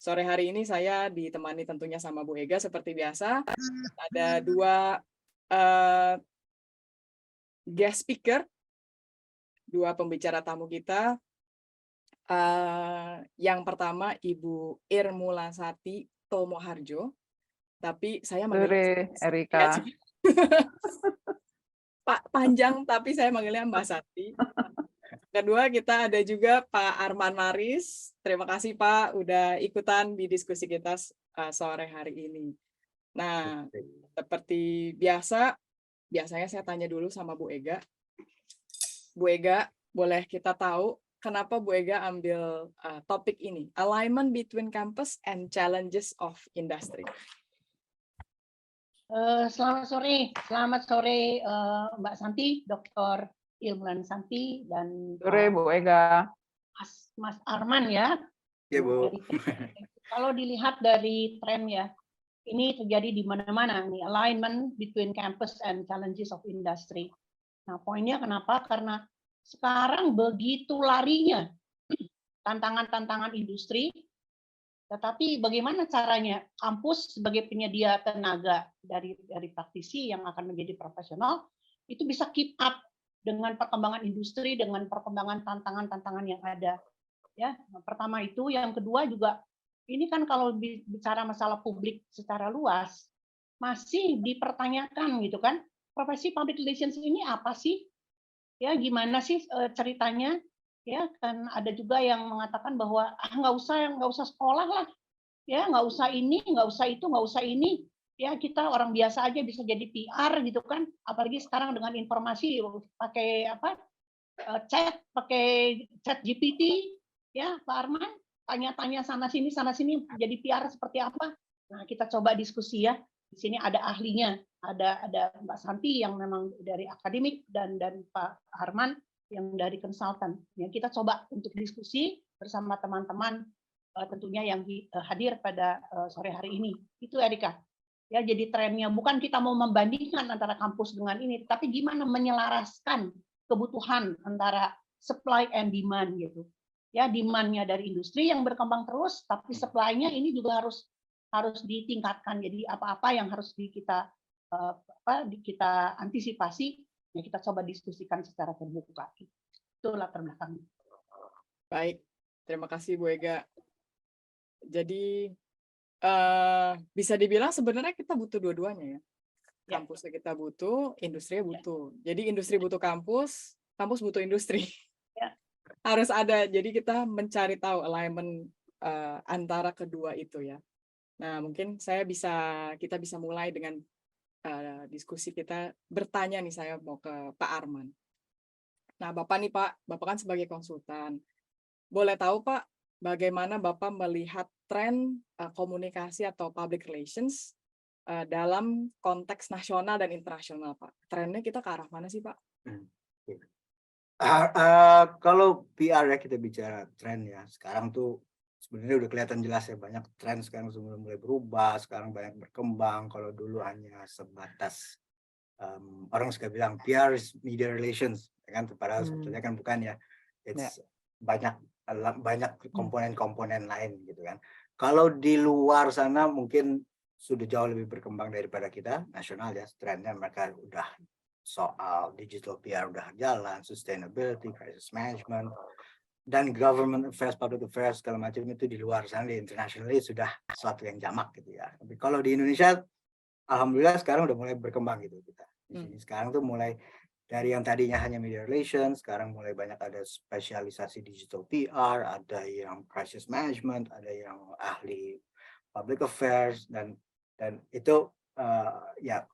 Sore hari ini saya ditemani tentunya sama Bu Ega seperti biasa. Ada dua guest speaker, dua pembicara tamu kita. Yang pertama Ibu Irmulasati Tomoharjo. Tapi saya manggilnya Erika. Pak panjang, tapi saya manggilnya Mbak Sati. Kedua kita ada juga Pak Arman Maris. Terima kasih Pak udah ikutan di diskusi kita sore hari ini. Nah, seperti biasanya saya tanya dulu sama Bu Ega. Bu Ega, boleh kita tahu kenapa Bu Ega ambil topik ini, alignment between campus and challenges of industry. Selamat sore Mbak Santi, Dr. Irmulasati dan Sore Bu Ega. Mas Arman ya. Ya Bu. Kalau dilihat dari tren ya, ini terjadi di mana-mana nih, alignment between campus and challenges of industry. Nah, poinnya kenapa? Karena sekarang begitu larinya tantangan-tantangan industri, tetapi bagaimana caranya kampus sebagai penyedia tenaga dari praktisi yang akan menjadi profesional itu bisa keep up dengan perkembangan industri, dengan perkembangan tantangan-tantangan yang ada. Ya, pertama itu, yang kedua juga ini kan kalau bicara masalah publik secara luas masih dipertanyakan gitu kan, profesi public relations ini apa sih? Ya, gimana sih ceritanya? Ya, kan ada juga yang mengatakan bahwa nggak usah sekolah lah, ya nggak usah ini, nggak usah itu, nggak usah ini, ya kita orang biasa aja bisa jadi PR gitu kan, apalagi sekarang dengan informasi pakai pakai chat GPT, ya Pak Arman tanya-tanya sana sini jadi PR seperti apa. Nah, kita coba diskusi ya. Di sini ada ahlinya, ada Mbak Santi yang memang dari akademik dan Pak Arman yang dari konsultan. Ya, kita coba untuk diskusi bersama teman-teman tentunya yang hadir pada sore hari ini. Itu Erika. Ya, jadi trennya bukan kita mau membandingkan antara kampus dengan ini, tapi gimana menyelaraskan kebutuhan antara supply and demand gitu. Ya, demand-nya dari industri yang berkembang terus, tapi supply-nya ini juga harus ditingkatkan. Jadi apa-apa yang harus kita antisipasi, ya kita coba diskusikan secara terbuka. Itu latar belakangnya. Baik, terima kasih Bu Ega. Jadi bisa dibilang sebenarnya kita butuh dua-duanya ya. Kampusnya kita butuh, industrinya butuh. Jadi industri butuh kampus, kampus butuh industri. Ya. Harus ada. Jadi kita mencari tahu alignment antara kedua itu ya. Nah, mungkin kita bisa mulai dengan diskusi kita bertanya nih, saya mau ke Pak Arman. Nah, Bapak nih Pak, Bapak kan sebagai konsultan. Boleh tahu Pak, bagaimana Bapak melihat tren komunikasi atau public relations dalam konteks nasional dan internasional Pak? Trennya kita ke arah mana sih Pak? Kalau PR ya, kita bicara tren ya, sekarang tuh sebenarnya udah kelihatan jelas ya, banyak tren sekarang sudah mulai berubah, sekarang banyak berkembang. Kalau dulu hanya sebatas orang suka bilang PR is media relations, kan? Padahal sebetulnya kan bukan ya. It's banyak komponen-komponen lain gitu kan. Kalau di luar sana mungkin sudah jauh lebih berkembang daripada kita nasional ya, trennya mereka udah soal digital PR udah jalan, sustainability, crisis management, dan government affairs, public affairs segala macam itu di luar sana, di internationally sudah sesuatu yang jamak gitu ya. Tapi kalau di Indonesia, alhamdulillah sekarang udah mulai berkembang gitu kita. Di sini sekarang tuh mulai dari yang tadinya hanya media relations, sekarang mulai banyak ada spesialisasi digital PR, ada yang crisis management, ada yang ahli public affairs, dan itu ya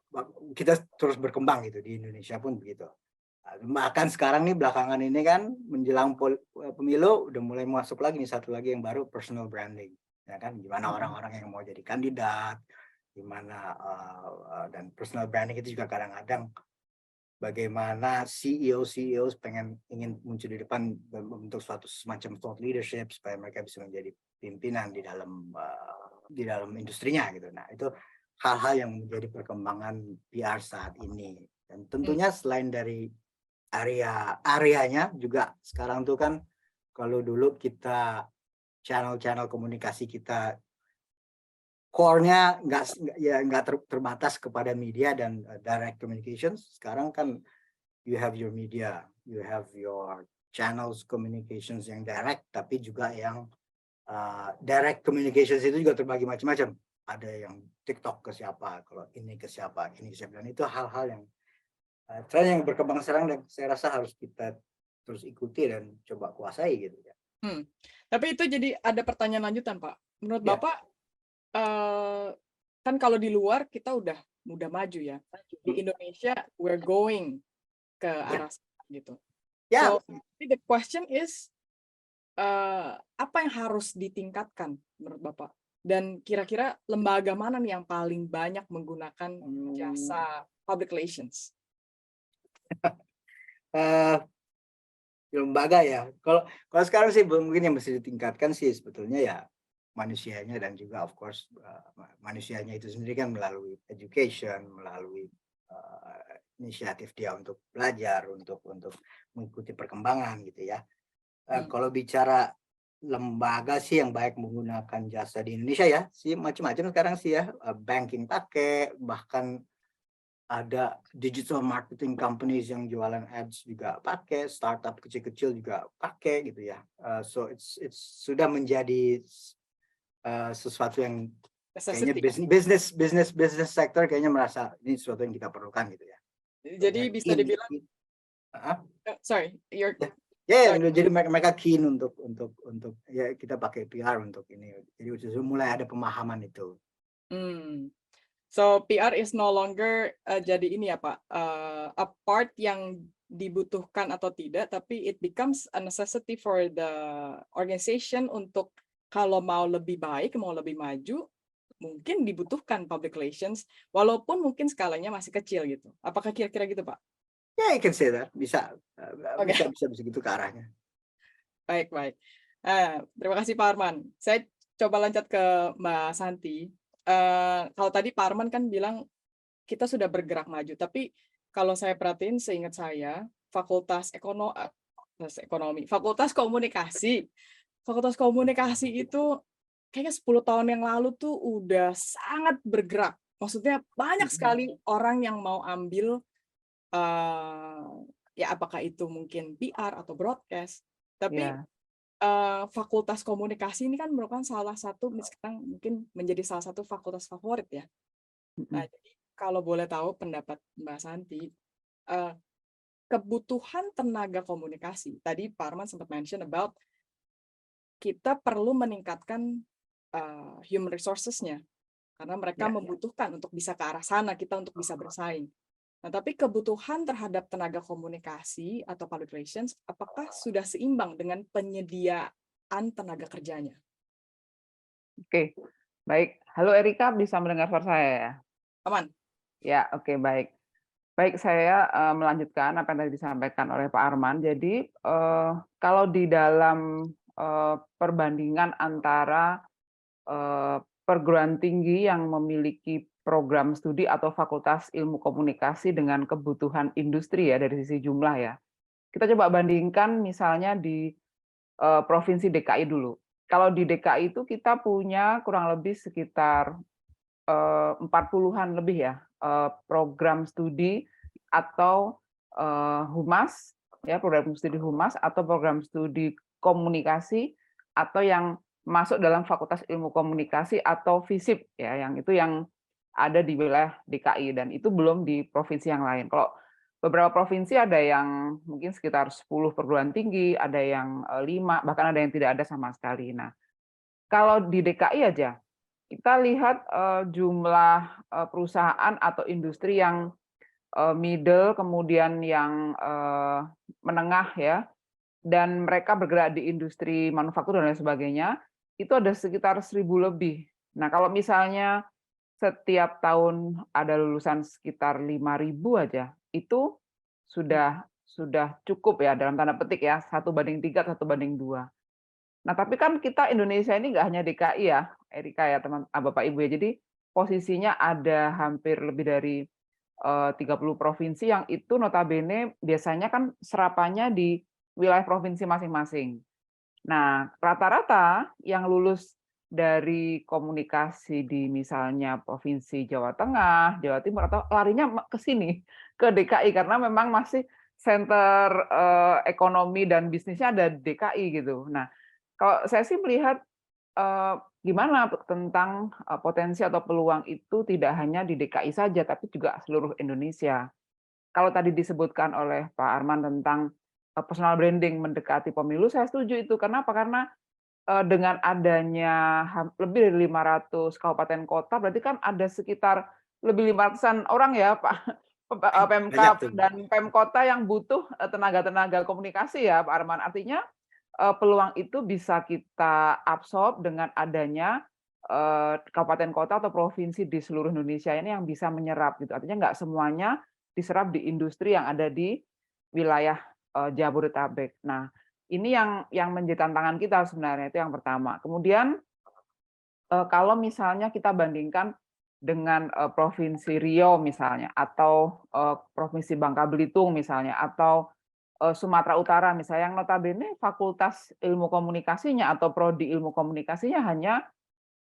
kita terus berkembang gitu, di Indonesia pun begitu. Bahkan sekarang nih belakangan ini kan menjelang pemilu udah mulai masuk lagi nih satu lagi yang baru, personal branding, ya kan, gimana orang-orang yang mau jadi kandidat, gimana dan personal branding itu juga kadang-kadang bagaimana CEO ingin muncul di depan bentuk suatu semacam thought leadership supaya mereka bisa menjadi pimpinan di dalam industrinya gitu. Nah, itu hal-hal yang menjadi perkembangan PR saat ini. Dan tentunya selain dari areanya juga sekarang tuh kan, kalau dulu kita channel-channel komunikasi kita core-nya nggak terbatas kepada media dan direct communications. Sekarang kan you have your media, you have your channels communications yang direct, tapi juga yang direct communications itu juga terbagi macam-macam. Ada yang TikTok ke siapa, kalau ini ke siapa, ini ke siapa. Dan itu hal-hal yang tren yang berkembang sekarang dan saya rasa harus kita terus ikuti dan coba kuasai gitu ya. Tapi itu jadi ada pertanyaan lanjutan, Pak. Menurut Ya. Bapak, kan kalau di luar kita udah maju ya. Di Indonesia we're going ke arah sana gitu. Ya. So the question is apa yang harus ditingkatkan menurut Bapak? Dan kira-kira lembaga mana nih yang paling banyak menggunakan jasa public relations? Lembaga ya. Kalau sekarang sih mungkin yang mesti ditingkatkan sih sebetulnya ya manusianya dan juga of course manusianya itu sendiri kan melalui education, melalui inisiatif dia untuk belajar, untuk mengikuti perkembangan gitu ya. Kalau bicara lembaga sih yang baik menggunakan jasa di Indonesia ya, sih macam-macam sekarang sih ya, banking pakai, bahkan ada digital marketing companies yang jualan ads juga pakai, startup kecil-kecil juga pakai gitu ya. So it's sudah menjadi sesuatu yang kayaknya business sector kayaknya merasa ini sesuatu yang kita perlukan gitu ya. Jadi bisa dibilang sorry, jadi mereka keen untuk ya kita pakai PR untuk ini. Jadi sudah mulai ada pemahaman itu. So PR is no longer jadi ini ya Pak, a part yang dibutuhkan atau tidak, tapi it becomes a necessity for the organization untuk kalau mau lebih baik, mau lebih maju, mungkin dibutuhkan public relations, walaupun mungkin skalanya masih kecil gitu. Apakah kira-kira gitu Pak? Ya, you can say that. Bisa begitu ke arahnya. Baik. Terima kasih Pak Arman. Saya coba lanjut ke Mbak Santi. Kalau tadi Pak Arman kan bilang kita sudah bergerak maju, tapi kalau saya perhatiin seingat saya Fakultas Komunikasi itu kayaknya 10 tahun yang lalu tuh udah sangat bergerak. Maksudnya banyak sekali orang yang mau ambil ya apakah itu mungkin PR atau broadcast, tapi Fakultas Komunikasi ini kan merupakan salah satu sekarang mungkin menjadi salah satu fakultas favorit ya. Nah, jadi kalau boleh tahu pendapat Mbak Santi, kebutuhan tenaga komunikasi. Tadi Pak Arman sempat mention about kita perlu meningkatkan human resources-nya karena mereka membutuhkan untuk bisa ke arah sana, kita untuk bisa bersaing. Nah, tapi kebutuhan terhadap tenaga komunikasi atau public relations, apakah sudah seimbang dengan penyediaan tenaga kerjanya? Oke, baik. Halo Erika, bisa mendengar suara saya ya? Aman. Ya, oke, baik. Baik, saya melanjutkan apa yang tadi disampaikan oleh Pak Arman. Jadi, kalau di dalam perbandingan antara perguruan tinggi yang memiliki program studi atau fakultas ilmu komunikasi dengan kebutuhan industri ya dari sisi jumlah ya. Kita coba bandingkan misalnya di Provinsi DKI dulu. Kalau di DKI itu kita punya kurang lebih sekitar 40-an lebih ya program studi atau humas ya, program studi humas atau program studi komunikasi atau yang masuk dalam Fakultas Ilmu Komunikasi atau FISIP ya, yang itu yang ada di wilayah DKI dan itu belum di provinsi yang lain. Kalau beberapa provinsi ada yang mungkin sekitar 10 perguruan tinggi, ada yang 5, bahkan ada yang tidak ada sama sekali. Nah, kalau di DKI aja kita lihat jumlah perusahaan atau industri yang middle, kemudian yang menengah ya, dan mereka bergerak di industri manufaktur dan lain sebagainya, itu ada sekitar 1.000 lebih. Nah, kalau misalnya setiap tahun ada lulusan sekitar 5.000 aja, itu sudah cukup ya dalam tanda petik ya, 1:3, 1:2. Nah, tapi kan kita Indonesia ini nggak hanya DKI ya, Erika ya, Bapak Ibu ya. Jadi posisinya ada hampir lebih dari 30 provinsi yang itu notabene biasanya kan serapannya di wilayah provinsi masing-masing. Nah, rata-rata yang lulus dari komunikasi di misalnya Provinsi Jawa Tengah, Jawa Timur, atau larinya ke sini, ke DKI, karena memang masih center ekonomi dan bisnisnya ada di DKI gitu. Nah, kalau saya sih melihat gimana tentang potensi atau peluang itu tidak hanya di DKI saja, tapi juga seluruh Indonesia. Kalau tadi disebutkan oleh Pak Arman tentang personal branding mendekati pemilu, saya setuju itu. Kenapa? Karena dengan adanya lebih dari 500 kabupaten kota, berarti kan ada sekitar lebih 500-an orang ya, Pak, Banyak Pemkab tuh. dan Pemkota yang butuh tenaga-tenaga komunikasi ya, Pak Arman. Artinya peluang itu bisa kita absorb dengan adanya kabupaten kota atau provinsi di seluruh Indonesia ini yang bisa menyerap gitu. Artinya nggak semuanya diserap di industri yang ada di wilayah Jabodetabek. Nah, ini yang menjadi tantangan kita sebenarnya, itu yang pertama. Kemudian kalau misalnya kita bandingkan dengan Provinsi Riau misalnya, atau Provinsi Bangka Belitung misalnya, atau Sumatera Utara misalnya, yang notabene Fakultas Ilmu Komunikasinya atau prodi Ilmu Komunikasinya hanya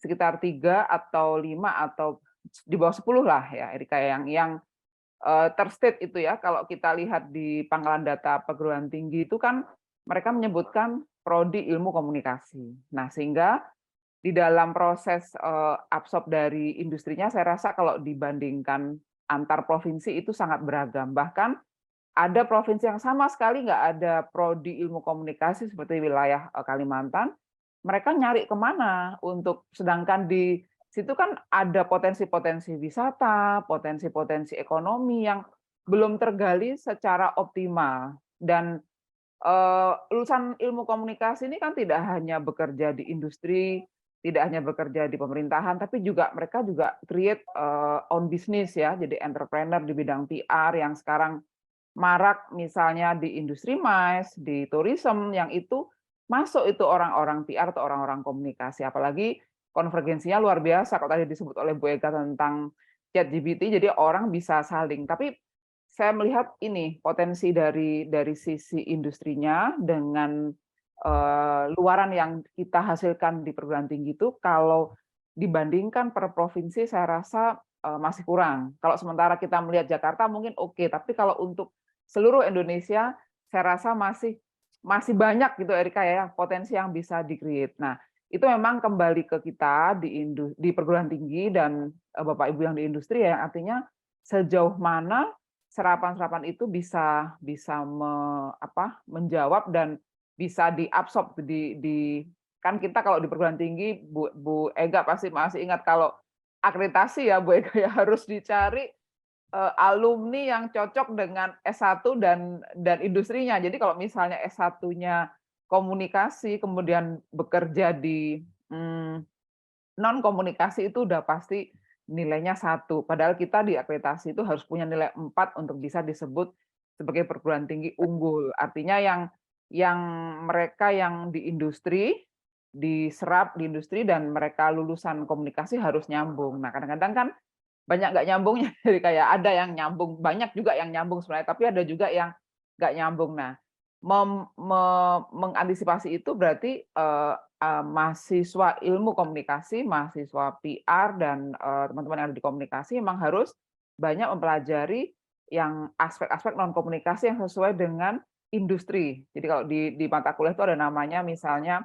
sekitar 3 atau 5 atau di bawah 10 lah ya, Erika, yang ter-state itu ya. Kalau kita lihat di pangkalan data perguruan tinggi itu kan mereka menyebutkan prodi Ilmu Komunikasi. Nah, sehingga di dalam proses absorb dari industrinya, saya rasa kalau dibandingkan antar provinsi itu sangat beragam. Bahkan ada provinsi yang sama sekali nggak ada prodi ilmu komunikasi seperti wilayah Kalimantan, mereka nyari kemana untuk, sedangkan di situ kan ada potensi-potensi wisata, potensi-potensi ekonomi yang belum tergali secara optimal. Dan lulusan ilmu komunikasi ini kan tidak hanya bekerja di industri, tidak hanya bekerja di pemerintahan, tapi juga mereka juga create own business ya, jadi entrepreneur di bidang PR yang sekarang marak misalnya di industri MICE, di tourism, yang itu masuk itu orang-orang PR atau orang-orang komunikasi. Apalagi konvergensinya luar biasa, kalau tadi disebut oleh Bu Ega tentang ChatGPT, jadi orang bisa saling. Tapi saya melihat ini potensi dari sisi industrinya dengan luaran yang kita hasilkan di perguruan tinggi itu, kalau dibandingkan per provinsi saya rasa masih kurang. Kalau sementara kita melihat Jakarta mungkin oke, tapi kalau untuk seluruh Indonesia saya rasa masih banyak gitu Erika ya, potensi yang bisa di-create. Nah, itu memang kembali ke kita di perguruan tinggi dan Bapak Ibu yang di industri ya, artinya sejauh mana serapan-serapan itu bisa menjawab dan bisa diabsorb kan kita kalau di perguruan tinggi, Bu Ega pasti masih ingat kalau akreditasi ya Bu Ega ya, harus dicari alumni yang cocok dengan S1 dan industrinya. Jadi kalau misalnya S1-nya komunikasi, kemudian bekerja di non komunikasi, itu udah pasti nilainya 1. Padahal kita di akreditasi itu harus punya nilai 4 untuk bisa disebut sebagai perguruan tinggi unggul. Artinya yang mereka yang di industri, diserap di industri dan mereka lulusan komunikasi harus nyambung. Nah, kadang-kadang kan banyak nggak nyambungnya, jadi kayak ada yang nyambung, banyak juga yang nyambung sebenarnya, tapi ada juga yang nggak nyambung. Nah, mengantisipasi itu berarti mahasiswa ilmu komunikasi, mahasiswa PR, dan teman-teman yang ada di komunikasi memang harus banyak mempelajari yang aspek-aspek non komunikasi yang sesuai dengan industri. Jadi kalau di mata kuliah itu ada namanya misalnya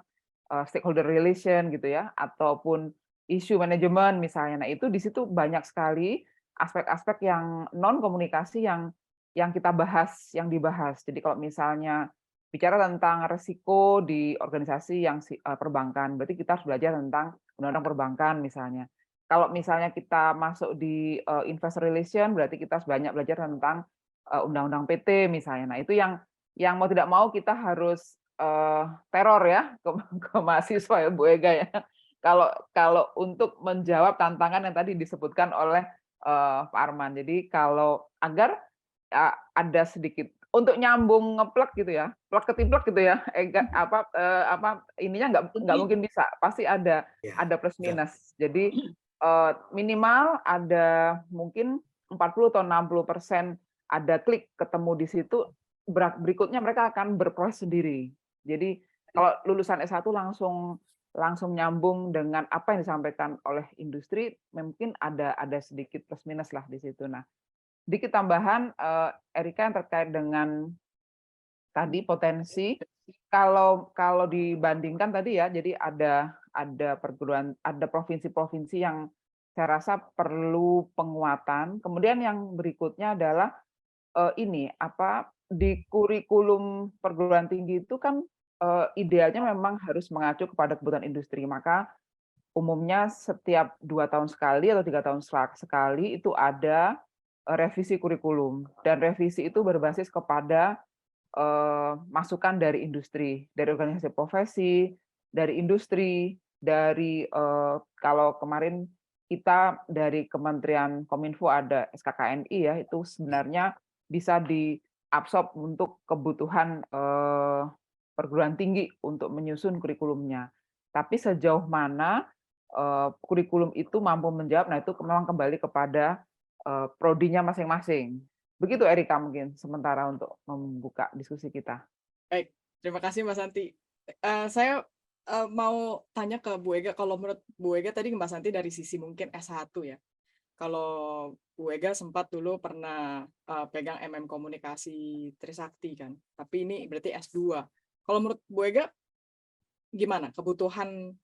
stakeholder relation gitu ya, ataupun issue management misalnya. Nah, itu di situ banyak sekali aspek-aspek yang non komunikasi yang kita bahas, yang dibahas. Jadi kalau misalnya bicara tentang resiko di organisasi yang perbankan, berarti kita harus belajar tentang undang-undang perbankan misalnya. Kalau misalnya kita masuk di investor relation, berarti kita harus banyak belajar tentang undang-undang PT misalnya. Nah, itu yang mau tidak mau kita harus teror ya ke mahasiswa ya Bu Ega ya. Kalau untuk menjawab tantangan yang tadi disebutkan oleh Pak Arman. Jadi kalau agar ada sedikit untuk nyambung ngeplek gitu ya, plek ketiplek gitu ya, ininya nggak mungkin bisa, pasti ada Ya, plus betul. minus. Jadi minimal ada mungkin 40 atau 60% ada klik ketemu di situ, berikutnya mereka akan berproses sendiri. Jadi kalau lulusan S1 langsung nyambung dengan apa yang disampaikan oleh industri, mungkin ada sedikit plus minus lah di situ. Nah, sedikit tambahan, Erika, yang terkait dengan tadi potensi, kalau dibandingkan tadi ya, jadi ada provinsi-provinsi yang saya rasa perlu penguatan. Kemudian yang berikutnya adalah di kurikulum perguruan tinggi itu kan idealnya memang harus mengacu kepada kebutuhan industri. Maka umumnya setiap 2 tahun sekali atau 3 tahun sekali itu ada revisi kurikulum, dan revisi itu berbasis kepada masukan dari industri, dari organisasi profesi, dari industri, dari kalau kemarin kita dari Kementerian Kominfo ada SKKNI ya, itu sebenarnya bisa diabsorb untuk kebutuhan perguruan tinggi untuk menyusun kurikulumnya. Tapi sejauh mana kurikulum itu mampu menjawab, nah itu memang kembali kepada prodinya masing-masing. Begitu Erika mungkin sementara untuk membuka diskusi kita. Baik, terima kasih Mbak Santi. Saya mau tanya ke Bu Ega, kalau menurut Bu Ega tadi Mbak Santi dari sisi mungkin S1 ya. Kalau Bu Ega sempat dulu pernah pegang MM Komunikasi Trisakti kan, tapi ini berarti S2. Kalau menurut Bu Ega gimana kebutuhan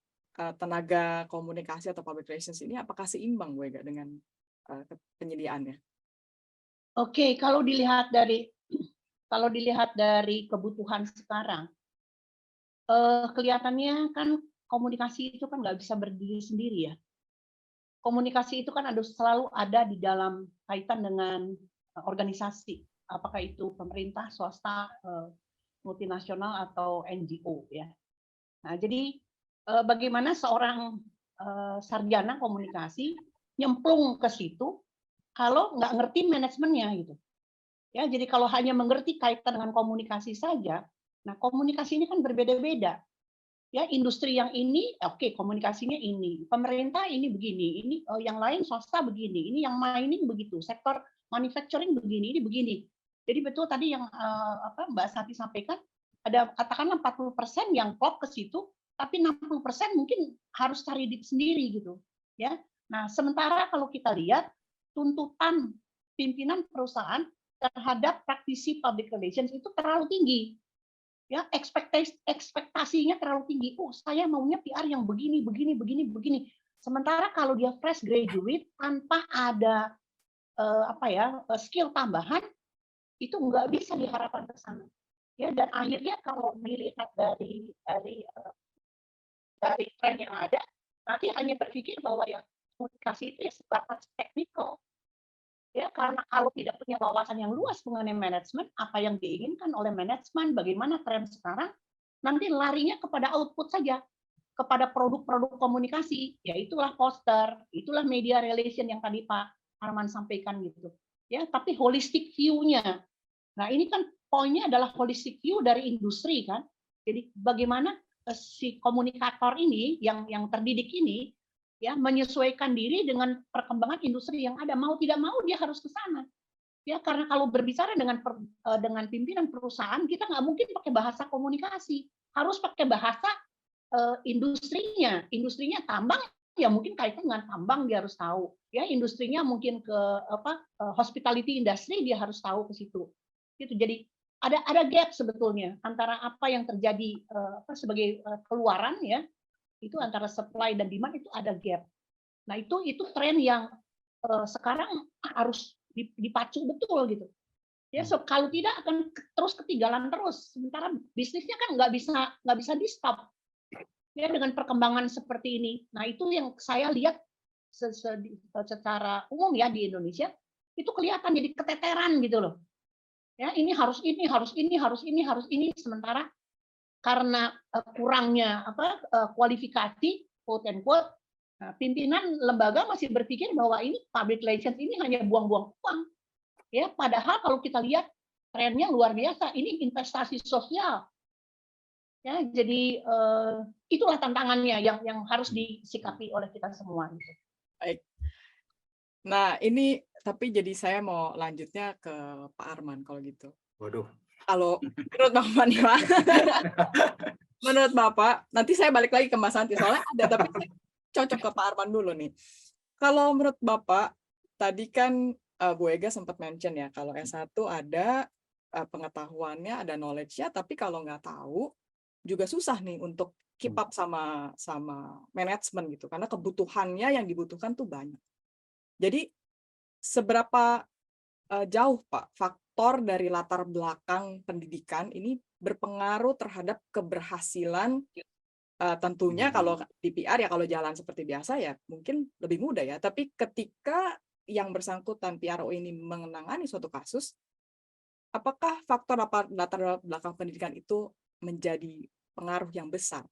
tenaga komunikasi atau public relations ini, apakah seimbang Bu Ega dengan penyediaannya? Oke, kalau dilihat dari kebutuhan sekarang, kelihatannya kan komunikasi itu kan nggak bisa berdiri sendiri ya. Komunikasi itu kan selalu ada di dalam kaitan dengan organisasi, apakah itu pemerintah, swasta, multinasional atau NGO ya. Nah, jadi bagaimana seorang sarjana komunikasi nyemplung ke situ kalau nggak ngerti manajemennya gitu. Ya, jadi kalau hanya mengerti kaitan dengan komunikasi saja, nah komunikasi ini kan berbeda-beda. Ya, industri yang ini, oke, komunikasinya ini, pemerintah ini begini, ini yang lain swasta begini, ini yang mining begitu, sektor manufacturing begini, ini begini. Jadi betul tadi yang Mbak Santi sampaikan, ada katakanlah 40% yang klop ke situ, tapi 60% mungkin harus cari sendiri gitu. Ya, nah sementara kalau kita lihat tuntutan pimpinan perusahaan terhadap praktisi public relations itu terlalu tinggi. Ya, ekspektasinya terlalu tinggi. Oh, saya maunya PR yang begini, begini, begini, begini. Sementara kalau dia fresh graduate tanpa ada skill tambahan, itu nggak bisa diharapkan ke sana. Ya, dan akhirnya kalau dilihat dari tren yang ada, nanti hanya berpikir bahwa yang komunikasi itu ya sebatas teknikal. Ya, karena kalau tidak punya wawasan yang luas mengenai manajemen, apa yang diinginkan oleh manajemen, bagaimana tren sekarang, nanti larinya kepada output saja, kepada produk-produk komunikasi, ya itulah poster, itulah media relation yang tadi Pak Arman sampaikan gitu. Ya, tapi holistic view-nya. Nah, ini kan poinnya adalah holistic view dari industri kan. Jadi bagaimana si komunikator ini yang terdidik ini ya menyesuaikan diri dengan perkembangan industri yang ada, mau tidak mau dia harus ke sana ya, karena kalau berbicara dengan pimpinan perusahaan kita nggak mungkin pakai bahasa komunikasi, harus pakai bahasa industrinya tambang ya mungkin kaitan dengan tambang dia harus tahu ya, industrinya mungkin ke hospitality industry dia harus tahu ke situ gitu. Jadi ada gap sebetulnya antara apa yang terjadi sebagai keluaran ya, itu antara supply dan demand itu ada gap. Nah, itu tren yang sekarang harus dipacu betul gitu. Ya, kalau tidak akan terus ketinggalan terus. Sementara bisnisnya kan nggak bisa di stop. Ya, dengan perkembangan seperti ini. Nah, itu yang saya lihat secara umum ya di Indonesia itu kelihatan jadi keteteran gitu loh. Ya, ini harus ini, sementara karena kurangnya kualifikasi quote and quote, pimpinan lembaga masih berpikir bahwa ini public relations ini hanya buang-buang uang. Ya, padahal kalau kita lihat trennya luar biasa, ini investasi sosial. Ya, jadi itulah tantangannya yang harus disikapi oleh kita semua. Baik. Nah, ini tapi jadi saya mau lanjutnya ke Pak Arman kalau gitu. Waduh. Kalau menurut Bapak nih Pak, menurut Bapak, nanti saya balik lagi ke Mbak Santi, soalnya ada, tapi saya cocok ke Pak Arman dulu nih. Kalau menurut Bapak, tadi kan Bu Ega sempat mention ya, kalau S1 ada pengetahuannya, ada knowledge-nya, tapi kalau nggak tahu, juga susah nih untuk keep up sama manajemen gitu, karena kebutuhannya yang dibutuhkan tuh banyak. Jadi, seberapa jauh Pak faktor dari latar belakang pendidikan ini berpengaruh terhadap keberhasilan, tentunya kalau di PR ya kalau jalan seperti biasa ya mungkin lebih mudah ya, tapi ketika yang bersangkutan PRO ini menangani suatu kasus, apakah faktor latar belakang pendidikan itu menjadi pengaruh yang besar?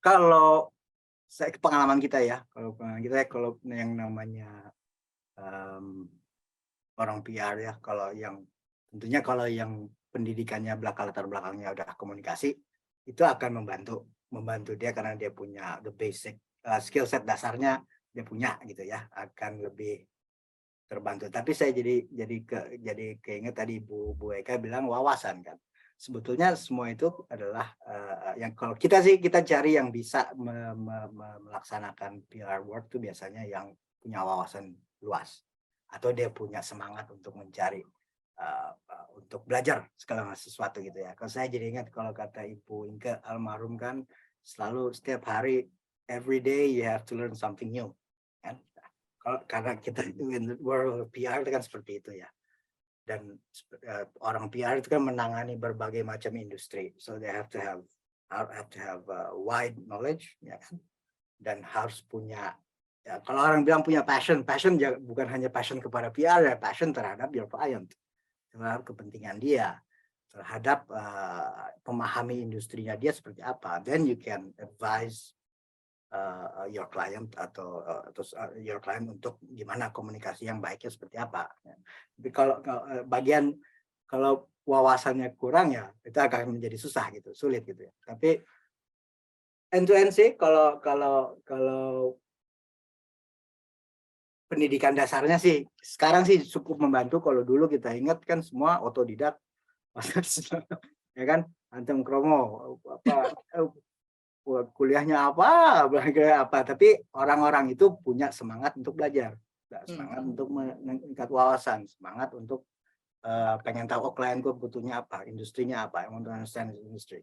Kalau pengalaman kita ya, kalau yang namanya orang PR ya, tentunya kalau yang pendidikannya latar belakangnya udah komunikasi, itu akan membantu dia karena dia punya the basic skill set dasarnya dia punya gitu ya, akan lebih terbantu. Tapi saya jadi keinget tadi Bu Eka bilang wawasan kan. Sebetulnya semua itu adalah yang kalau kita cari yang bisa melaksanakan PR work itu biasanya yang punya wawasan luas atau dia punya semangat untuk mencari untuk belajar segala sesuatu gitu ya. Kalau saya jadi ingat kalau kata Ibu Inke almarhum kan selalu setiap hari every day you have to learn something new kan. Karena kita in the world of PR itu kan seperti itu ya. Dan orang PR itu kan menangani berbagai macam industri, so they have to have wide knowledge, ya kan? Dan harus punya, ya, kalau orang bilang punya passion bukan hanya passion kepada PR ya, passion terhadap your client, terhadap kepentingan dia, terhadap memahami industrinya dia seperti apa. Then you can advise your client atau your client untuk gimana komunikasi yang baiknya seperti apa. Tapi kalau wawasannya kurang ya itu akan menjadi susah gitu, sulit gitu ya. Tapi end to end sih kalau pendidikan dasarnya sih sekarang sih cukup membantu. Kalau dulu kita ingat kan semua otodidak, ya kan, Antum Kromo kuliahnya apa, tapi orang-orang itu punya semangat untuk belajar, semangat untuk meningkat wawasan, semangat untuk pengen tahu klienku butuhnya apa, industrinya apa, yang untuk understand industry,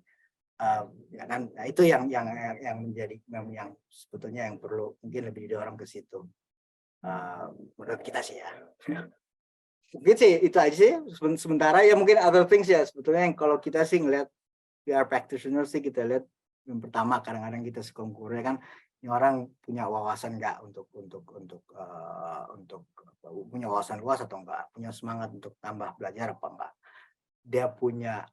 ya kan. Nah, itu yang menjadi yang sebetulnya yang perlu mungkin lebih didorong ke situ, menurut kita sih ya. Mungkin sih itu aja sih sementara ya. Mungkin other things ya sebetulnya yang kalau kita sih ngelihat PR practitioner sih kita lihat yang pertama kadang-kadang kita sekonkurnya kan ini orang punya wawasan nggak untuk punya wawasan luas atau enggak, punya semangat untuk tambah belajar apa enggak, dia punya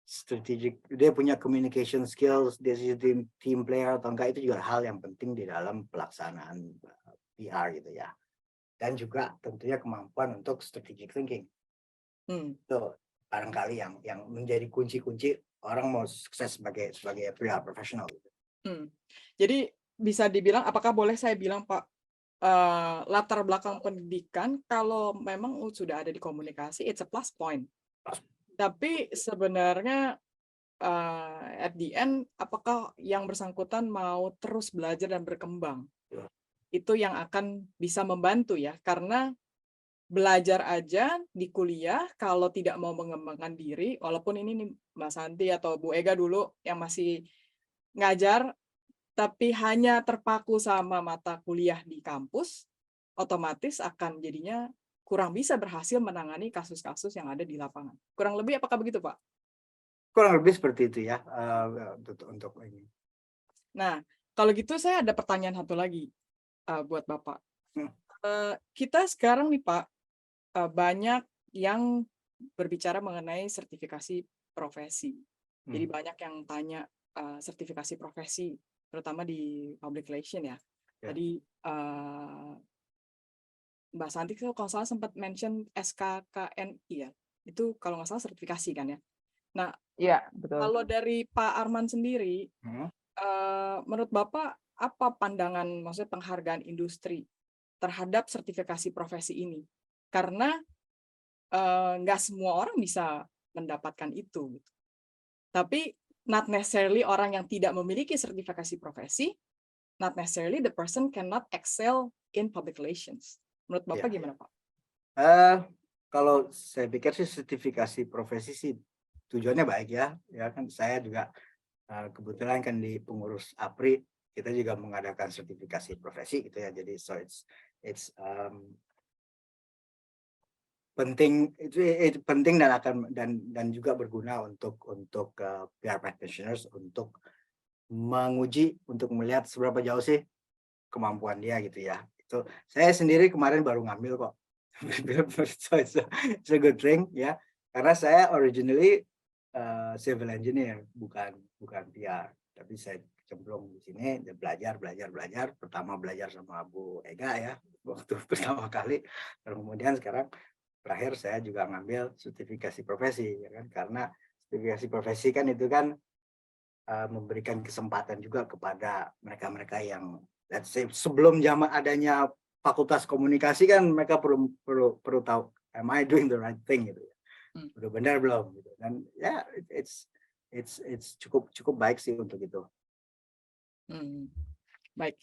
strategic, dia punya communication skills, dia team player atau enggak, itu juga hal yang penting di dalam pelaksanaan PR gitu ya. Dan juga tentunya kemampuan untuk strategic thinking. Itu barangkali yang menjadi kunci-kunci orang mau sukses sebagai PR profesional. Jadi bisa dibilang, apakah boleh saya bilang Pak, latar belakang pendidikan kalau memang sudah ada di komunikasi, it's a plus point. Tapi sebenarnya at the end, apakah yang bersangkutan mau terus belajar dan berkembang? Itu yang akan bisa membantu ya, karena belajar aja di kuliah kalau tidak mau mengembangkan diri, walaupun ini nih Mbak Santi atau Bu Ega dulu yang masih ngajar, tapi hanya terpaku sama mata kuliah di kampus, otomatis akan jadinya kurang bisa berhasil menangani kasus-kasus yang ada di lapangan. Kurang lebih apakah begitu Pak? Kurang lebih seperti itu ya, untuk ini. Nah, kalau gitu saya ada pertanyaan satu lagi buat Bapak. Kita sekarang nih Pak, banyak yang berbicara mengenai sertifikasi profesi. Jadi banyak yang tanya sertifikasi profesi, terutama di public relation ya. Tadi Mbak Santi kalau salah sempat mention SKKNI ya. Itu kalau nggak salah sertifikasi kan ya. Nah, iya, betul. Kalau dari Pak Arman sendiri, menurut Bapak apa pandangan, maksudnya penghargaan industri terhadap sertifikasi profesi ini? Karena nggak semua orang bisa mendapatkan itu. Gitu. Tapi not necessarily orang yang tidak memiliki sertifikasi profesi, not necessarily the person cannot excel in public relations. Menurut Bapak Ya. gimana, Pak? Kalau saya pikir sih sertifikasi profesi sih tujuannya baik ya. Ya kan saya juga kebetulan kan di pengurus APRI kita juga mengadakan sertifikasi profesi gitu ya. Jadi so it's penting, itu penting dan akan dan juga berguna untuk PR practitioners untuk menguji, untuk melihat seberapa jauh sih kemampuan dia gitu ya. Itu saya sendiri kemarin baru ngambil kok. So it's a good thing ya. Karena saya originally civil engineer, bukan PR. Tapi saya cemplung di sini, belajar. Pertama belajar sama Bu Ega ya, waktu pertama kali. Dan kemudian sekarang terakhir saya juga ngambil sertifikasi profesi, ya kan? Karena sertifikasi profesi kan itu kan memberikan kesempatan juga kepada mereka-mereka yang let's say sebelum zaman adanya fakultas komunikasi kan mereka perlu tahu am I doing the right thing gitu ya. Udah benar belum gitu. Dan ya it's cukup baik sih untuk itu. Baik.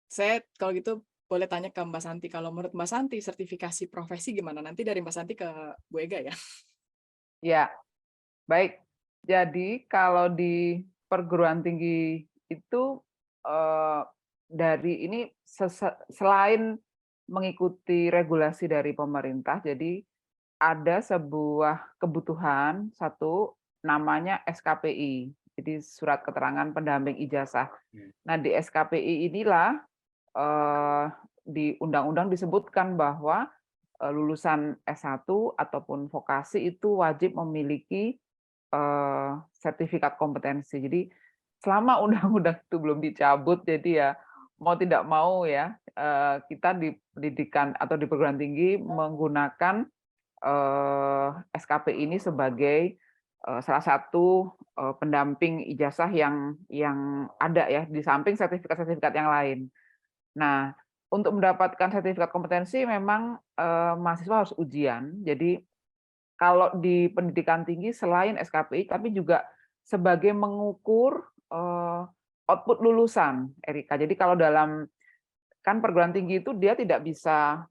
Saya kalau gitu boleh tanya ke Mbak Santi, kalau menurut Mbak Santi sertifikasi profesi gimana? Nanti dari Mbak Santi ke Bu Ega ya. Ya, baik. Jadi kalau di perguruan tinggi itu dari ini selain mengikuti regulasi dari pemerintah, jadi ada sebuah kebutuhan satu namanya SKPI, jadi surat keterangan pendamping ijazah. Nah di SKPI inilah di undang-undang disebutkan bahwa lulusan S1 ataupun vokasi itu wajib memiliki sertifikat kompetensi. Jadi selama undang-undang itu belum dicabut, jadi ya mau tidak mau ya kita di pendidikan atau di perguruan tinggi menggunakan SKP ini sebagai salah satu pendamping ijazah yang ada ya di samping sertifikat-sertifikat yang lain. Nah, untuk mendapatkan sertifikat kompetensi memang mahasiswa harus ujian. Jadi kalau di pendidikan tinggi selain SKPI tapi juga sebagai mengukur output lulusan, Erika. Jadi kalau dalam kan perguruan tinggi itu dia tidak bisa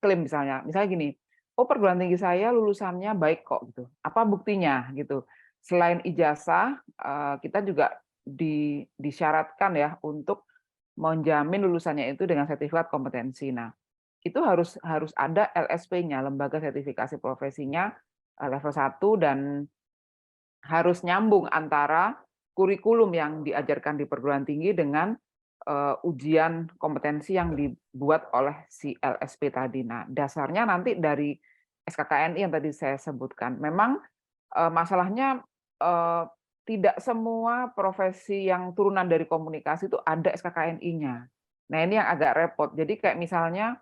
klaim misalnya gini, oh perguruan tinggi saya lulusannya baik kok gitu. Apa buktinya gitu? Selain ijazah kita juga disyaratkan ya untuk menjamin lulusannya itu dengan sertifikat kompetensi. Nah, itu harus ada LSP-nya, lembaga sertifikasi profesinya level 1 dan harus nyambung antara kurikulum yang diajarkan di perguruan tinggi dengan ujian kompetensi yang dibuat oleh si LSP tadi. Nah, dasarnya nanti dari SKKNI yang tadi saya sebutkan. Memang masalahnya tidak semua profesi yang turunan dari komunikasi itu ada SKKNI-nya. Nah, ini yang agak repot. Jadi kayak misalnya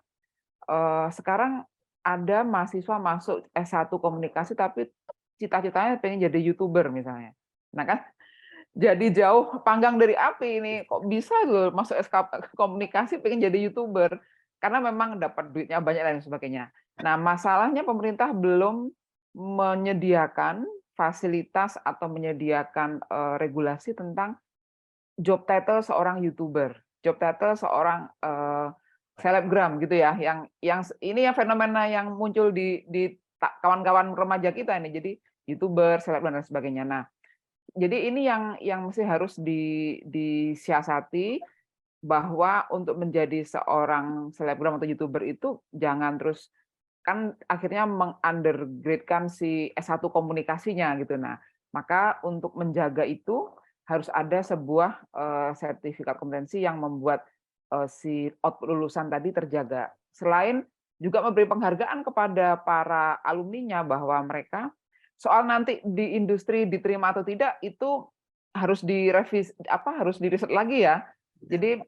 sekarang ada mahasiswa masuk S1 komunikasi tapi cita-citanya pengen jadi YouTuber misalnya. Nah kan jadi jauh panggang dari api ini, kok bisa loh masuk SK komunikasi pengen jadi YouTuber karena memang dapat duitnya banyak dan sebagainya. Nah, masalahnya pemerintah belum menyediakan fasilitas atau menyediakan regulasi tentang job title seorang YouTuber, job title seorang selebgram gitu ya, yang ini yang fenomena yang muncul di kawan-kawan remaja kita ini, jadi YouTuber, selebgram dan sebagainya. Nah, jadi ini yang mesti harus disiasati bahwa untuk menjadi seorang selebgram atau YouTuber itu jangan terus kan akhirnya meng-undergrade-kan si S1 komunikasinya gitu. Nah, maka untuk menjaga itu harus ada sebuah sertifikat kompetensi yang membuat si output lulusan tadi terjaga. Selain juga memberi penghargaan kepada para alumninya bahwa mereka soal nanti di industri diterima atau tidak itu harus direvisi harus diriset lagi ya. Jadi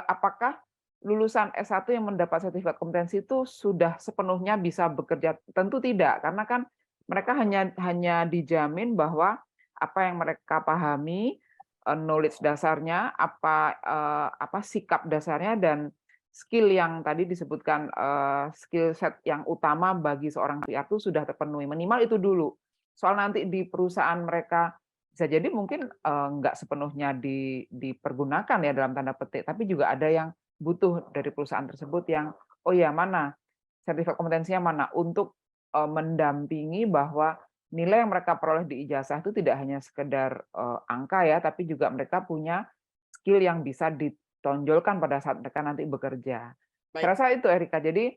apakah lulusan S1 yang mendapat sertifikat kompetensi itu sudah sepenuhnya bisa bekerja? Tentu tidak, karena kan mereka hanya dijamin bahwa apa yang mereka pahami, knowledge dasarnya, apa sikap dasarnya dan skill yang tadi disebutkan, skill set yang utama bagi seorang PR itu sudah terpenuhi, minimal itu dulu. Soal nanti di perusahaan mereka bisa jadi mungkin, nggak sepenuhnya dipergunakan ya dalam tanda petik, tapi juga ada yang butuh dari perusahaan tersebut yang, oh ya mana, sertifikat kompetensinya mana, untuk, mendampingi bahwa nilai yang mereka peroleh di ijazah itu tidak hanya sekedar, angka ya, tapi juga mereka punya skill yang bisa ditonjolkan pada saat mereka nanti bekerja. Saya Baik. rasa itu Erika. Jadi,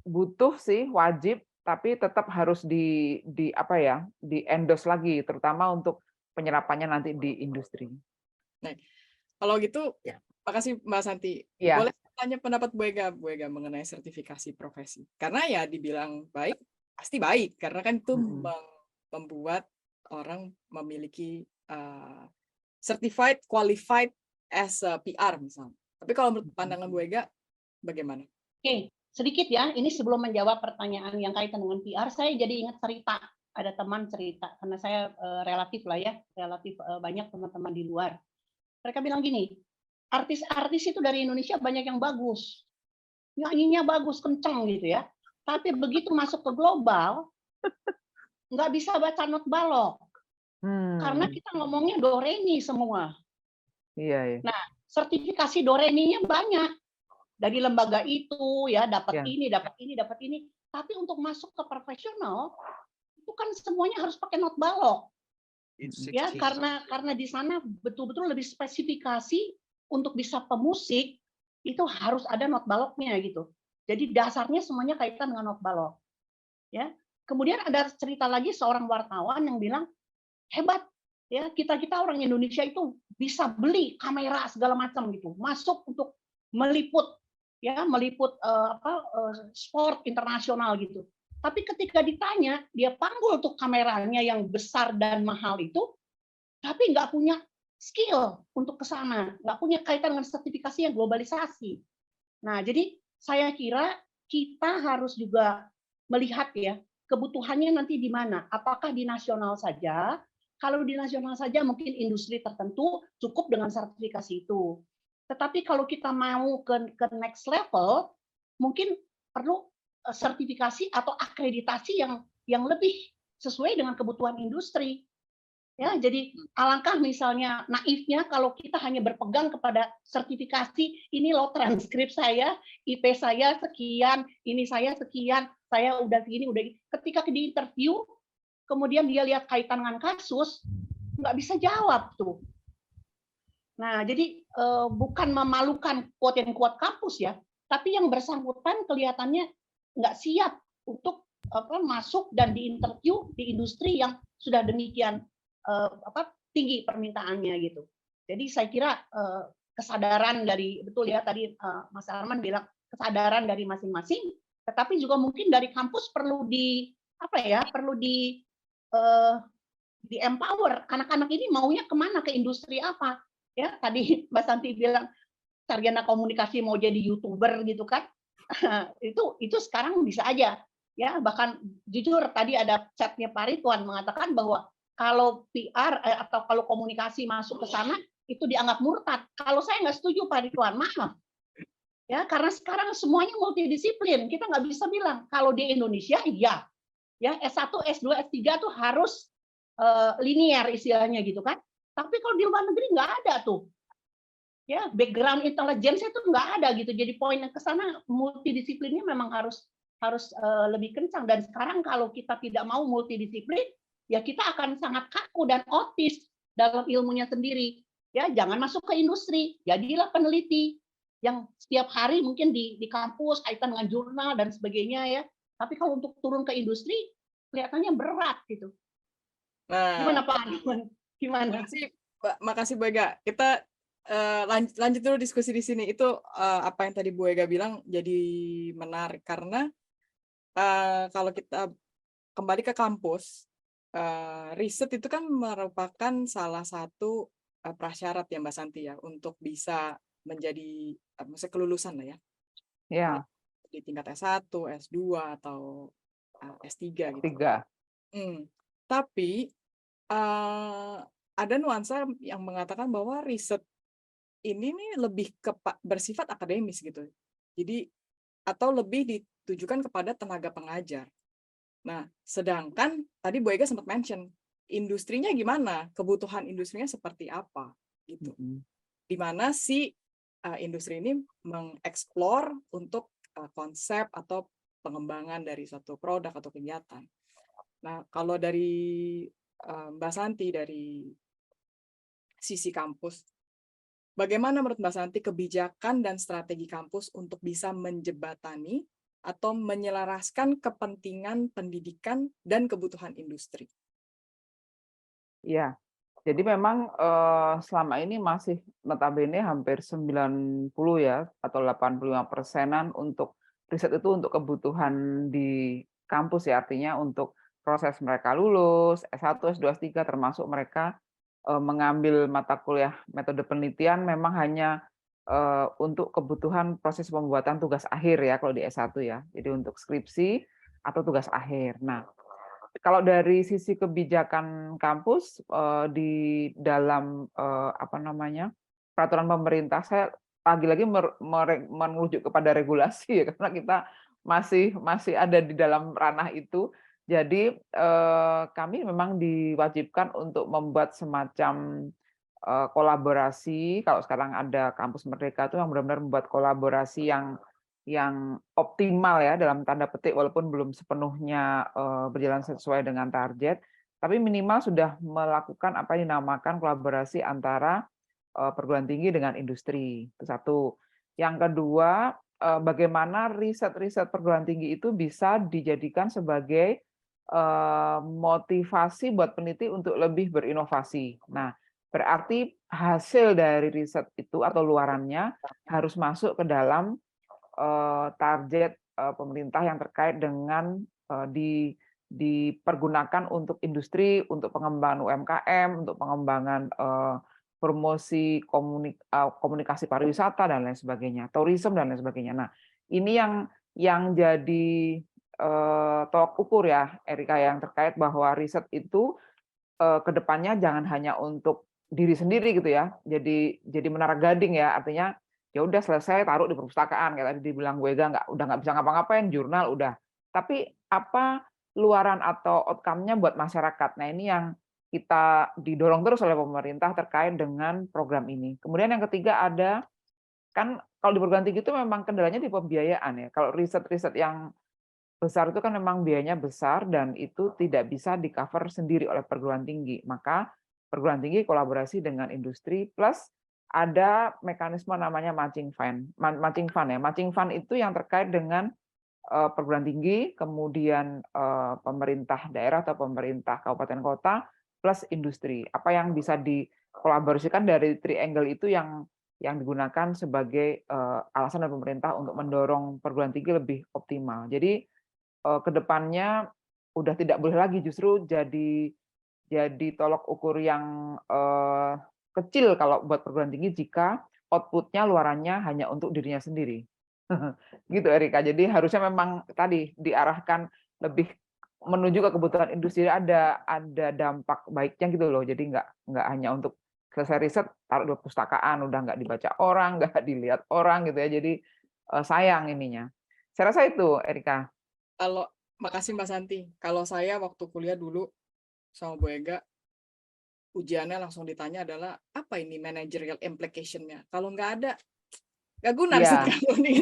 butuh sih, wajib, tapi tetap harus apa ya, di-endorse lagi, terutama untuk penyerapannya nanti di industri. Nah, kalau gitu, Ya. makasih Mbak Santi. Iya. Boleh tanya pendapat Bu Ega mengenai sertifikasi profesi. Karena ya dibilang baik, pasti baik. Karena kan itu membuat orang memiliki certified, qualified as a PR misalnya. Tapi kalau menurut pandangan Bu Ega, bagaimana? Oke, sedikit ya. Ini sebelum menjawab pertanyaan yang kaitan dengan PR, saya jadi ingat cerita. Ada teman cerita, karena saya relatif banyak teman-teman di luar. Mereka bilang gini, artis-artis itu dari Indonesia banyak yang bagus. Nyanyinya bagus, kenceng gitu ya. Tapi begitu masuk ke global, nggak bisa baca not balok. Karena kita ngomongnya do re mi semua. Iya, iya. Nah, sertifikasi do re mi-nya banyak. Dari lembaga itu ya dapat Ya. ini, dapat ini, dapat ini. Tapi untuk masuk ke profesional itu kan semuanya harus pakai not balok. Ya, karena di sana betul-betul lebih spesifikasi untuk bisa pemusik itu harus ada not baloknya gitu. Jadi dasarnya semuanya kaitan dengan not balok. Ya. Kemudian ada cerita lagi seorang wartawan yang bilang, hebat ya, kita orang Indonesia itu bisa beli kamera segala macam gitu, masuk untuk meliput sport internasional gitu. Tapi ketika ditanya, dia panggul tuh kameranya yang besar dan mahal itu, tapi nggak punya skill untuk ke sana, nggak punya kaitan dengan sertifikasi yang globalisasi. Nah, jadi saya kira kita harus juga melihat ya, kebutuhannya nanti di mana. Apakah di nasional saja? Kalau di nasional saja mungkin industri tertentu cukup dengan sertifikasi itu. Tetapi kalau kita mau ke next level, mungkin perlu sertifikasi atau akreditasi yang lebih sesuai dengan kebutuhan industri. Ya, jadi alangkah misalnya naifnya kalau kita hanya berpegang kepada sertifikasi, ini loh transkrip saya, IP saya sekian, ini saya sekian, saya udah segini, udah gini. Ketika di interview, kemudian dia lihat kaitan dengan kasus, nggak bisa jawab tuh. Nah, jadi bukan memalukan quote-unquote kampus ya, tapi yang bersangkutan kelihatannya nggak siap untuk masuk dan diinterview di industri yang sudah demikian tinggi permintaannya gitu. Jadi saya kira kesadaran dari, betul ya tadi Mas Arman bilang, kesadaran dari masing-masing, tetapi juga mungkin dari kampus perlu di empower anak-anak ini maunya kemana, ke industri apa ya. Tadi Mbak Santi bilang sarjana komunikasi mau jadi YouTuber gitu kan. itu sekarang bisa aja ya. Bahkan jujur tadi ada chatnya Pak Ridwan mengatakan bahwa kalau PR atau kalau komunikasi masuk ke sana itu dianggap murtad. Kalau saya nggak setuju Pak Ridwan, maaf ya, karena sekarang semuanya multidisiplin. Kita nggak bisa bilang kalau di Indonesia ya S1, S2, S3 tuh harus linear istilahnya gitu kan. Tapi kalau di luar negeri nggak ada tuh. Ya, background intelligence itu nggak ada gitu. Jadi poin ke sana multidisiplinnya memang harus lebih kencang. Dan sekarang kalau kita tidak mau multidisiplin, ya kita akan sangat kaku dan otis dalam ilmunya sendiri. Ya, jangan masuk ke industri, jadilah peneliti yang setiap hari mungkin di kampus kaitan dengan jurnal dan sebagainya ya. Tapi kalau untuk turun ke industri kelihatannya berat gitu. Nah, gimana Pak Arman? Gimana? Makasih Bu Ega. Kita lanjut dulu diskusi di sini. Itu apa yang tadi Bu Ega bilang jadi menarik karena kalau kita kembali ke kampus, riset itu kan merupakan salah satu prasyarat ya Mbak Santi ya untuk bisa menjadi maksudnya kelulusan lah ya. Ya. Di tingkat S1, S2 atau S3 gitu. Tapi ada nuansa yang mengatakan bahwa riset ini nih lebih bersifat akademis gitu. Jadi atau lebih ditujukan kepada tenaga pengajar. Nah, sedangkan tadi Bu Ega sempat mention industrinya gimana, kebutuhan industrinya seperti apa gitu. Di mana si industri ini mengeksplor untuk konsep atau pengembangan dari suatu produk atau kegiatan. Nah, kalau dari Mbak Santi dari sisi kampus, bagaimana menurut Mbak Santi kebijakan dan strategi kampus untuk bisa menjembatani atau menyelaraskan kepentingan pendidikan dan kebutuhan industri? Ya, jadi memang selama ini masih notabene hampir 90 ya atau 85%-an untuk riset itu untuk kebutuhan di kampus ya, artinya untuk proses mereka lulus, S1, S2, S3 termasuk mereka mengambil mata kuliah metode penelitian memang hanya untuk kebutuhan proses pembuatan tugas akhir ya kalau di S1 ya. Jadi untuk skripsi atau tugas akhir. Nah, kalau dari sisi kebijakan kampus di dalam apa namanya peraturan pemerintah, saya lagi-lagi merujuk kepada regulasi ya karena kita masih ada di dalam ranah itu. Jadi kami memang diwajibkan untuk membuat semacam kolaborasi. Kalau sekarang ada Kampus Merdeka itu yang benar-benar membuat kolaborasi yang optimal ya dalam tanda petik walaupun belum sepenuhnya berjalan sesuai dengan target, tapi minimal sudah melakukan apa yang dinamakan kolaborasi antara perguruan tinggi dengan industri. Itu satu. Yang kedua, bagaimana riset-riset perguruan tinggi itu bisa dijadikan sebagai motivasi buat peneliti untuk lebih berinovasi. Nah, berarti hasil dari riset itu atau luarannya harus masuk ke dalam target pemerintah yang terkait dengan dipergunakan untuk industri, untuk pengembangan UMKM, untuk pengembangan promosi komunikasi pariwisata dan lain sebagainya, tourism dan lain sebagainya. Nah, ini yang jadi tolak ukur ya, Erika, yang terkait bahwa riset itu kedepannya jangan hanya untuk diri sendiri gitu ya. Jadi menara gading ya, artinya ya udah selesai taruh di perpustakaan kayak tadi dibilang gue udah nggak bisa ngapa-ngapain, jurnal udah. Tapi apa luaran atau outcome-nya buat masyarakat. Nah, ini yang kita didorong terus oleh pemerintah terkait dengan program ini. Kemudian yang ketiga ada kan kalau di perguruan tinggi itu memang kendalanya di pembiayaan ya. Kalau riset-riset yang besar itu kan memang biayanya besar dan itu tidak bisa di-cover sendiri oleh perguruan tinggi. Maka perguruan tinggi kolaborasi dengan industri plus ada mekanisme namanya matching fund. Matching fund ya. Matching fund itu yang terkait dengan perguruan tinggi, kemudian pemerintah daerah atau pemerintah kabupaten kota plus industri. Apa yang bisa dikolaborasikan dari triangle itu yang digunakan sebagai alasan dari pemerintah untuk mendorong perguruan tinggi lebih optimal. Jadi kedepannya udah tidak boleh lagi justru jadi tolok ukur yang kecil kalau buat perguruan tinggi jika output-nya luarannya hanya untuk dirinya sendiri. Gitu Erika. Jadi harusnya memang tadi diarahkan lebih menuju ke kebutuhan industri, ada dampak baiknya gitu loh. Jadi nggak hanya untuk selesai riset taruh di perpustakaan udah nggak dibaca orang, nggak dilihat orang gitu ya. Jadi sayang ininya. Saya rasa itu Erika. Kalau makasih Mbak Santi. Kalau saya waktu kuliah dulu sama Bu Ega, ujiannya langsung ditanya adalah apa ini managerial implication-nya. Kalau nggak ada, nggak guna riset Iya. kamu nih.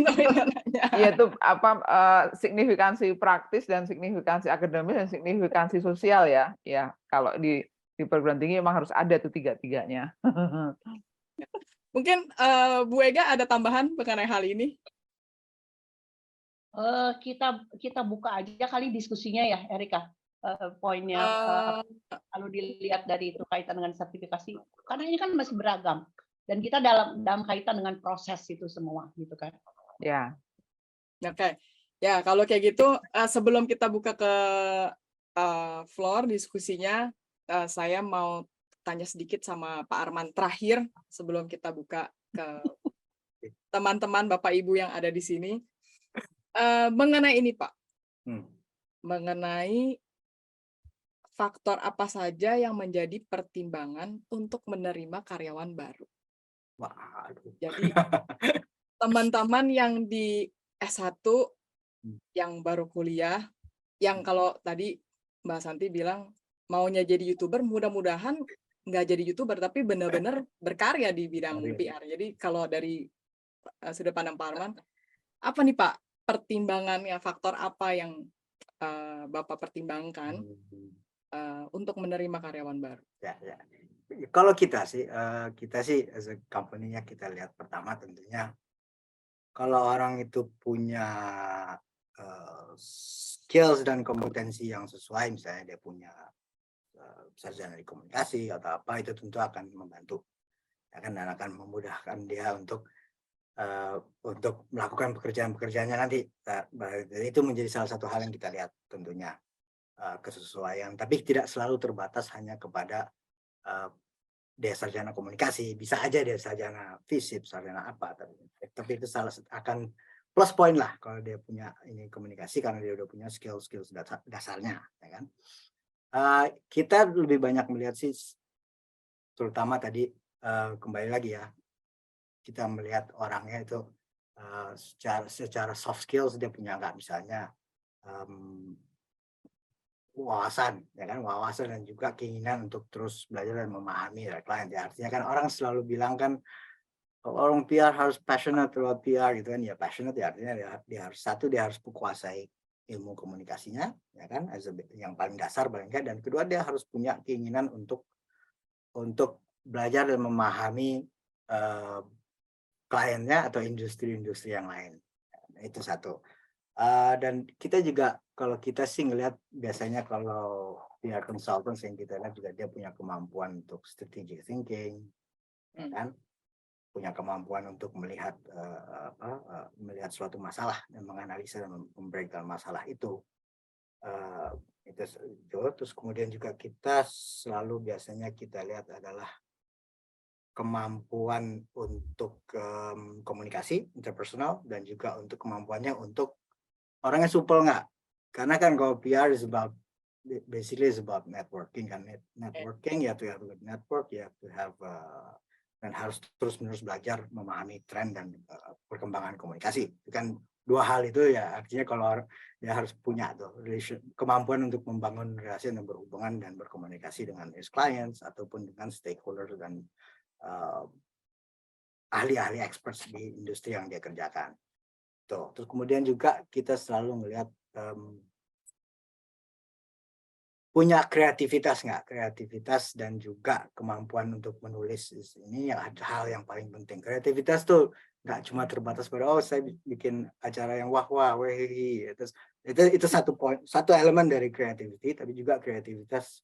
Iya itu apa signifikansi praktis dan signifikansi akademis dan signifikansi sosial ya. Ya, kalau di perguruan tinggi memang harus ada tuh tiga-tiganya. Mungkin Bu Ega ada tambahan mengenai hal ini? Kita buka aja kali diskusinya ya, Erika. Poinnya kalau dilihat dari itu kaitan dengan sertifikasi, karena ini kan masih beragam dan kita dalam kaitan dengan proses itu semua, gitu kan? Ya. Oke, ya kalau kayak gitu sebelum kita buka ke floor diskusinya, saya mau tanya sedikit sama Pak Arman terakhir sebelum kita buka ke teman-teman Bapak Ibu yang ada di sini. Mengenai ini Pak, mengenai faktor apa saja yang menjadi pertimbangan untuk menerima karyawan baru. Waduh. Jadi teman-teman yang di S1 yang baru kuliah, yang kalau tadi Mbak Santi bilang maunya jadi YouTuber, mudah-mudahan nggak jadi YouTuber, tapi benar-benar berkarya di bidang PR. Jadi kalau dari sudut pandang Pak Arman, apa nih Pak pertimbangannya, faktor apa yang Bapak pertimbangkan untuk menerima karyawan baru? Ya. Kalau kita sih as a company-nya kita lihat pertama tentunya kalau orang itu punya skills dan kompetensi yang sesuai, misalnya dia punya sarjana di komunikasi atau apa, itu tentu akan membantu, dan akan memudahkan dia untuk melakukan pekerjaan-pekerjaannya nanti. Itu menjadi salah satu hal yang kita lihat tentunya, kesesuaian, tapi tidak selalu terbatas hanya kepada dia sarjana komunikasi, bisa aja dia sarjana FISIP, sarjana apa, tapi itu akan plus point lah kalau dia punya ini komunikasi, karena dia udah punya skills dasarnya, ya kan. Kita lebih banyak melihat sih, terutama tadi kembali lagi ya, kita melihat orangnya itu secara soft skills dia punya nggak, misalnya wawasan dan juga keinginan untuk terus belajar dan memahami klien. Ya, artinya kan orang selalu bilang kan orang PR harus passionate about PR gitu kan. Ya passionate ya artinya dia harus menguasai ilmu komunikasinya, ya kan, yang paling dasar paling enggak, dan kedua dia harus punya keinginan untuk belajar dan memahami kliennya atau industri-industri yang lain. Itu satu. Dan kita juga, kalau kita sih ngelihat biasanya kalau PR consultant yang kita lihat juga dia punya kemampuan untuk strategic thinking, kan, punya kemampuan untuk melihat melihat suatu masalah dan menganalisa dan membreakdown masalah itu. Terus kemudian juga kita selalu biasanya kita lihat adalah kemampuan untuk komunikasi interpersonal, dan juga untuk kemampuannya untuk orangnya supel nggak, karena kan kalau PR is basically about networking kan. Networking, you have to have a good network, you have to have dan harus terus-menerus belajar memahami tren dan perkembangan komunikasi. Itu kan dua hal itu ya, artinya kalau dia harus punya tuh kemampuan untuk membangun relasi dan berhubungan dan berkomunikasi dengan his clients ataupun dengan stakeholder dan ahli-ahli experts di industri yang dia kerjakan. Terus kemudian juga kita selalu melihat punya kreativitas dan juga kemampuan untuk menulis. Ini yang hal yang paling penting. Kreativitas tuh nggak cuma terbatas pada saya bikin acara yang wah terus itu satu elemen dari creativity, tapi juga kreativitas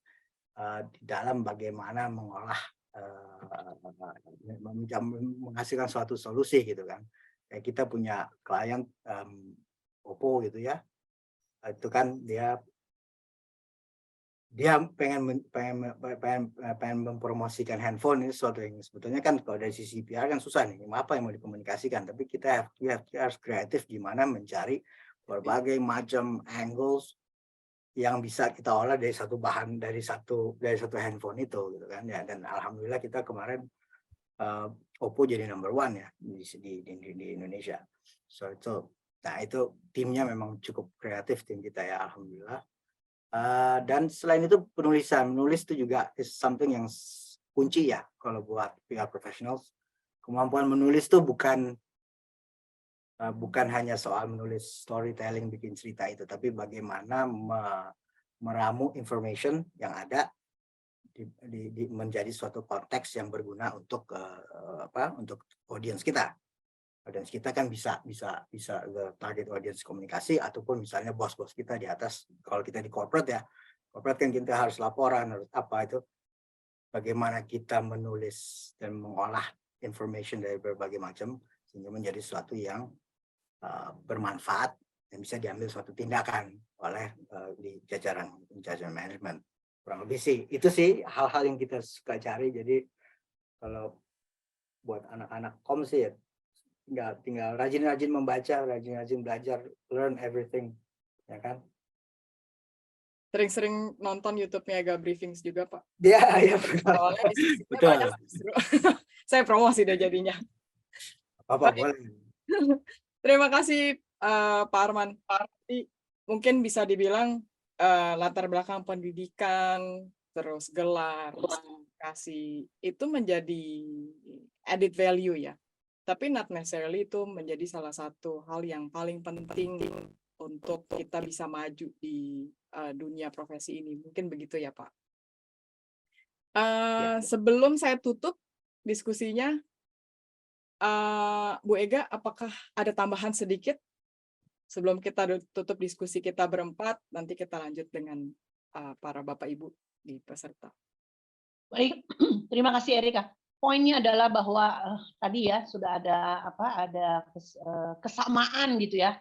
di dalam bagaimana mengolah menghasilkan suatu solusi gitu kan. Kayak kita punya klien Oppo gitu ya, itu kan dia pengen mempromosikan handphone. Ini sesuatu yang sebetulnya kan kalau dari sisi PR kan susah nih, apa yang mau dikomunikasikan, tapi kita harus kreatif gimana mencari berbagai macam angles yang bisa kita olah dari satu bahan, dari satu handphone itu gitu kan ya. Dan alhamdulillah kita kemarin Oppo jadi number 1 ya di Indonesia. Itu timnya memang cukup kreatif, tim kita ya, alhamdulillah. Dan selain itu menulis itu juga is something yang kunci ya kalau buat PR professionals. Kemampuan menulis itu bukan hanya soal menulis storytelling, bikin cerita itu, tapi bagaimana meramu information yang ada menjadi suatu konteks yang berguna untuk untuk audiens kita. Audiens kita kan bisa target audiens komunikasi ataupun misalnya bos-bos kita di atas. Kalau kita di corporate kan kita harus laporan, harus apa itu. Bagaimana kita menulis dan mengolah information dari berbagai macam sehingga menjadi sesuatu yang bermanfaat dan bisa diambil suatu tindakan oleh di jajaran manajemen. Kurang lebih sih itu sih hal-hal yang kita suka cari. Jadi kalau buat anak-anak kom sih ya tinggal rajin-rajin membaca, rajin-rajin belajar, learn everything, ya kan. Sering-sering nonton YouTube-nya Ega Briefings juga Pak. Ya. Awalnya diskusinya Betul. banyak, Saya promosi deh jadinya. Apa Baik. boleh. Terima kasih Pak Arman. Jadi, mungkin bisa dibilang latar belakang pendidikan, terus gelar, sertifikasi itu menjadi added value ya. Tapi not necessarily itu menjadi salah satu hal yang paling penting untuk kita bisa maju di dunia profesi ini. Mungkin begitu ya Pak. Sebelum saya tutup diskusinya, Bu Ega, apakah ada tambahan sedikit sebelum kita tutup diskusi kita berempat? Nanti kita lanjut dengan para Bapak Ibu di peserta. Baik, terima kasih Erika. Poinnya adalah bahwa tadi ya sudah ada kesamaan gitu ya,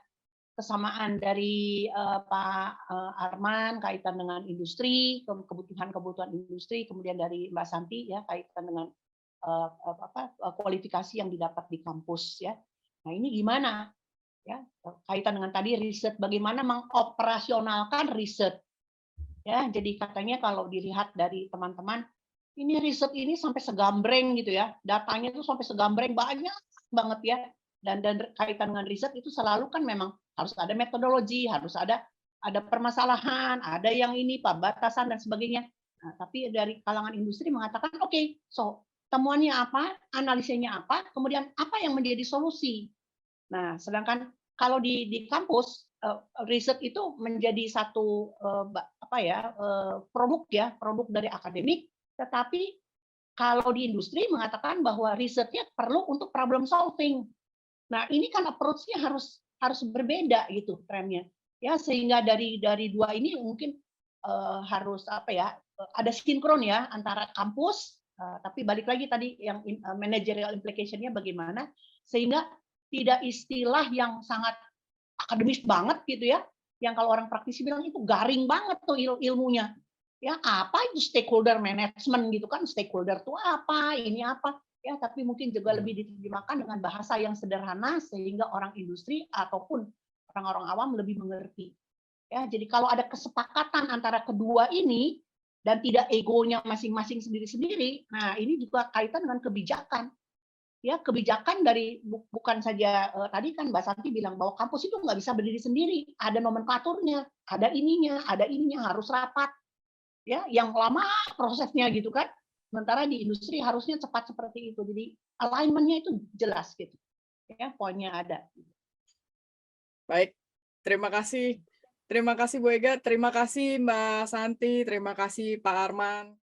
kesamaan dari Pak Arman kaitan dengan industri, kebutuhan industri, kemudian dari Mbak Santi ya kaitan dengan kualifikasi yang didapat di kampus ya. Nah ini gimana ya kaitan dengan tadi riset, bagaimana mengoperasionalkan riset ya. Jadi katanya kalau dilihat dari teman-teman ini riset ini sampai segambreng gitu ya, datanya itu sampai segambreng banyak banget ya, dan kaitan dengan riset itu selalu kan memang harus ada metodologi, harus ada permasalahan, ada yang ini batasan dan sebagainya. Nah, tapi dari kalangan industri mengatakan oke, so temuannya apa, analisanya apa, kemudian apa yang menjadi solusi. Nah, sedangkan kalau di kampus riset itu menjadi satu produk dari akademik. Tetapi kalau di industri mengatakan bahwa risetnya perlu untuk problem solving. Nah, ini kan approach-nya harus berbeda gitu trennya. Ya, sehingga dari dua ini mungkin harus ada sinkron ya antara kampus, tapi balik lagi tadi yang managerial implication-nya bagaimana sehingga tidak istilah yang sangat akademis banget gitu ya, yang kalau orang praktisi bilang itu garing banget tuh ilmunya. Ya apa itu stakeholder management gitu kan, stakeholder itu apa, ini apa ya, tapi mungkin juga lebih diterjemahkan dengan bahasa yang sederhana sehingga orang industri ataupun orang-orang awam lebih mengerti ya. Jadi kalau ada kesepakatan antara kedua ini dan tidak egonya masing-masing sendiri-sendiri, nah ini juga kaitan dengan kebijakan ya, kebijakan dari bukan saja tadi kan Mbak Santi bilang bahwa kampus itu nggak bisa berdiri sendiri, ada nomenklaturnya, ada ininya harus rapat ya, yang lama prosesnya gitu kan. Sementara di industri harusnya cepat seperti itu. Jadi alignment-nya itu jelas gitu. Ya, poinnya ada. Baik, terima kasih. Terima kasih Bu Ega, terima kasih Mbak Santi, terima kasih Pak Arman.